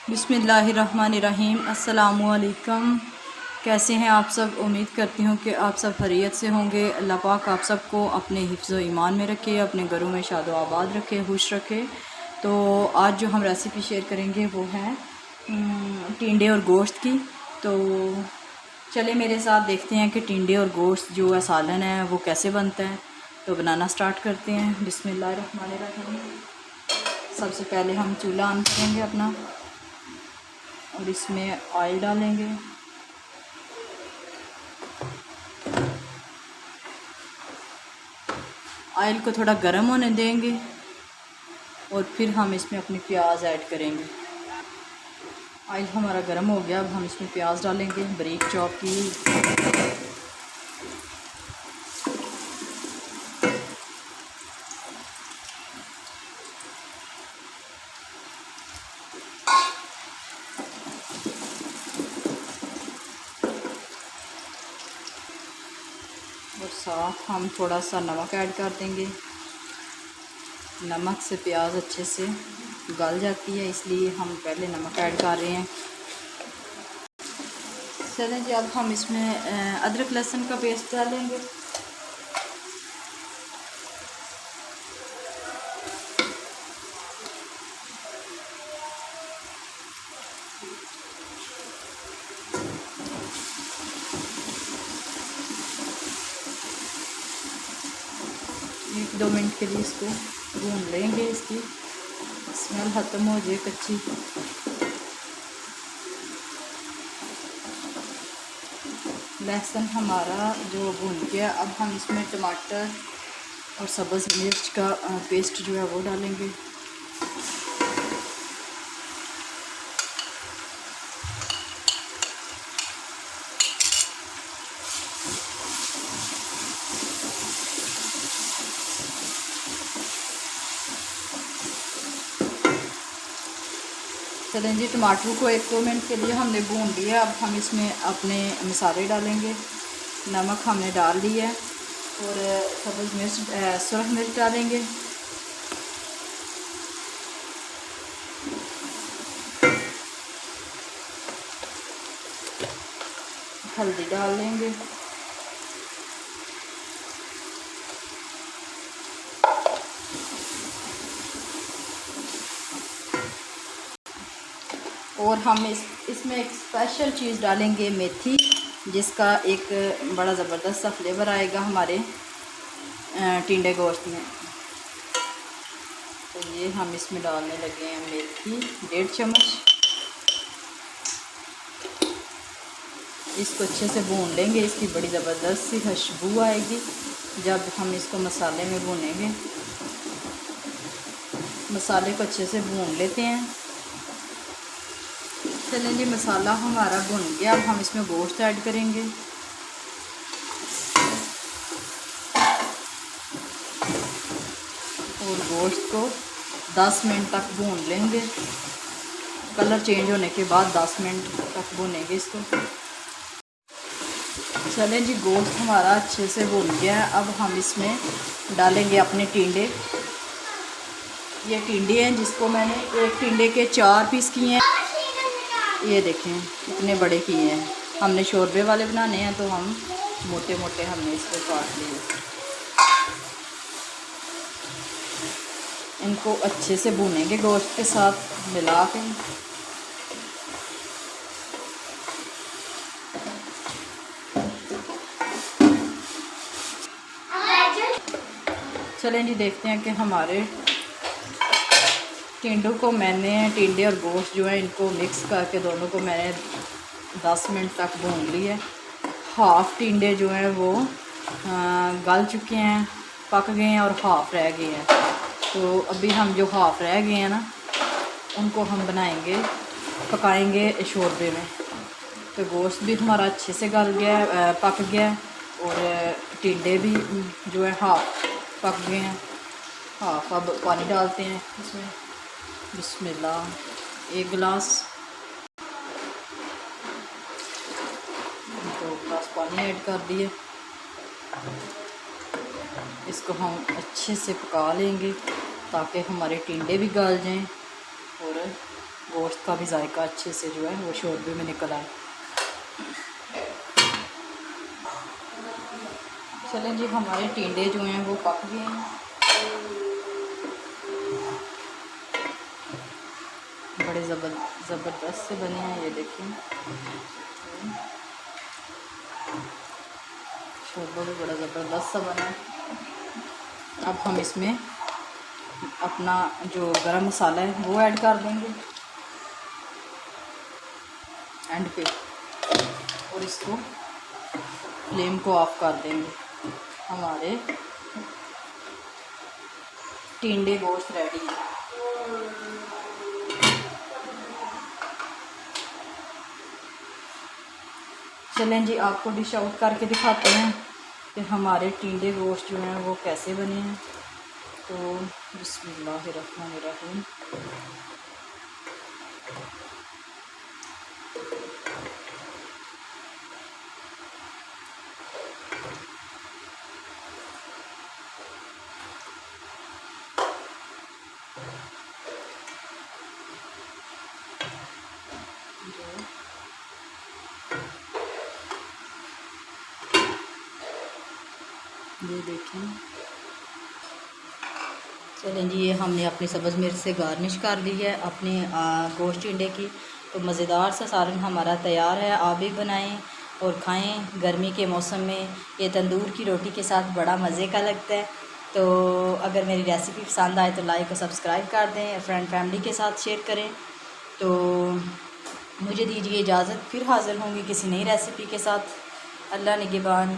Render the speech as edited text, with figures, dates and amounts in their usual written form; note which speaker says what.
Speaker 1: बिस्मिल्लाहिर्रहमानिर्रहीम। अस्सलामुअलैकुम। कैसे हैं आप सब? उम्मीद करती हूँ कि आप सब खैरियत से होंगे। अल्लाह पाक आप सबको अपने हिफ्ज़ व ईमान में रखे, अपने घरों में शादो आबाद रखे, खुश रखे। तो आज जो हम रेसिपी शेयर करेंगे वो है टिंडे और गोश्त की। तो चले मेरे साथ देखते हैं कि टिंडे और गोश्त जो है सालन है वो कैसे बनता है। तो बनाना स्टार्ट करते हैं। बिस्मिल्लाहिर्रहमानिर्रहीम। सबसे पहले हम चूल्हा ऑन करेंगे अपना और इसमें ऑयल डालेंगे। ऑयल को थोड़ा गर्म होने देंगे और फिर हम इसमें अपनी प्याज ऐड करेंगे। ऑयल हमारा गर्म हो गया, अब हम इसमें प्याज डालेंगे बारीक चॉप की। और साथ हम थोड़ा सा नमक ऐड कर देंगे। नमक से प्याज अच्छे से गल जाती है, इसलिए हम पहले नमक ऐड कर रहे हैं। चलें जी, अब हम इसमें अदरक लहसुन का पेस्ट डालेंगे। एक दो मिनट के लिए इसको भून लेंगे, इसकी स्मेल ख़त्म हो जाए कच्ची। लहसुन हमारा जो भून गया, अब हम इसमें टमाटर और सब्ज़ मिर्च का पेस्ट जो है वो डालेंगे। चलें जी, टमाटर को एक दो मिनट के लिए हमने भून लिया। अब हम इसमें अपने मसाले डालेंगे। नमक हमने डाल दिया और सब्ज़ मिर्च सुरख मिर्च डालेंगे। हल्दी डाल लेंगे। और हम इसमें एक स्पेशल चीज़ डालेंगे, मेथी, जिसका एक बड़ा ज़बरदस्त सा फ्लेवर आएगा हमारे टिंडे गोश्त में। तो ये हम इसमें डालने लगे हैं मेथी 1.5 चम्मच। इसको अच्छे से भून लेंगे, इसकी बड़ी ज़बरदस्त सी खुशबू आएगी जब हम इसको मसाले में भूनेंगे। मसाले को अच्छे से भून लेते हैं। चलें जी, मसाला हमारा भुन गया। अब हम इसमें गोश्त ऐड करेंगे। और गोश्त को 10 मिनट तक भून लेंगे। कलर चेंज होने के बाद 10 मिनट तक भूनेंगे इसको। चलें जी, गोश्त हमारा अच्छे से भुन गया है। अब हम इसमें डालेंगे अपने टिंडे। ये टिंडे हैं जिसको मैंने एक टिंडे के 4 पीस किए हैं। ये देखें कितने बड़े किए हैं। हमने शोरबे वाले बनाने हैं तो हम मोटे मोटे हमने इसको काट लिए। इनको अच्छे से भूनेंगे गोश्त के साथ मिला के। चलें जी, देखते हैं कि हमारे टिंडों को टिंडे और गोश्त जो है इनको मिक्स करके दोनों को मैंने 10 मिनट तक भून लिया। हाफ़ टिंडे जो हैं वो गल चुके हैं, पक गए हैं, और हाफ़ रह गए हैं। तो अभी हम जो हाफ़ रह गए हैं ना, उनको हम बनाएंगे, पकाएंगे शोरबे में। तो गोश्त भी हमारा अच्छे से गल गया, पक गया, और टिंडे भी जो है हाफ़ पक गए हैं। हाफ़ अब पानी डालते हैं इसमें। बिस्मिल्लाह, 1 गिलास, 2 गिलास पानी ऐड कर दिए। इसको हम अच्छे से पका लेंगे ताकि हमारे टिंडे भी गल जाएं और गोश्त का भी जायका अच्छे से जो है वो शोरबे में निकल आए। चलें जी, हमारे टिंडे जो हैं वो पक गए हैं, बड़े ज़बरदस्त से बने हैं। ये देखिए शोरबा भी बड़ा ज़बरदस्त सा बना है। अब हम इसमें अपना जो गरम मसाला है वो ऐड कर देंगे एंड पे, और इसको फ्लेम को ऑफ कर देंगे। हमारे टिंडे गोश्त रेडी है। चलें जी, आपको डिश आउट करके दिखाते हैं कि हमारे टिंडे गोश्त जो हैं वो कैसे बने हैं। तो बिस्मिल्लाहिर्रहमानिर्रहीम। ये देखें। चलें जी, ये हमने अपनी सब्ज़ मिर्च से गार्निश कर ली है अपने गोश्त टिंडे की। तो मज़ेदार सा सालन हमारा तैयार है। आप भी बनाएं और खाएं। गर्मी के मौसम में ये तंदूर की रोटी के साथ बड़ा मज़े का लगता है। तो अगर मेरी रेसिपी पसंद आए तो लाइक और सब्सक्राइब कर दें, फ्रेंड फैमिली के साथ शेयर करें। तो मुझे दीजिए इजाज़त, फिर हाज़िर होंगी किसी नई रेसिपी के साथ। अल्लाह निगहबान।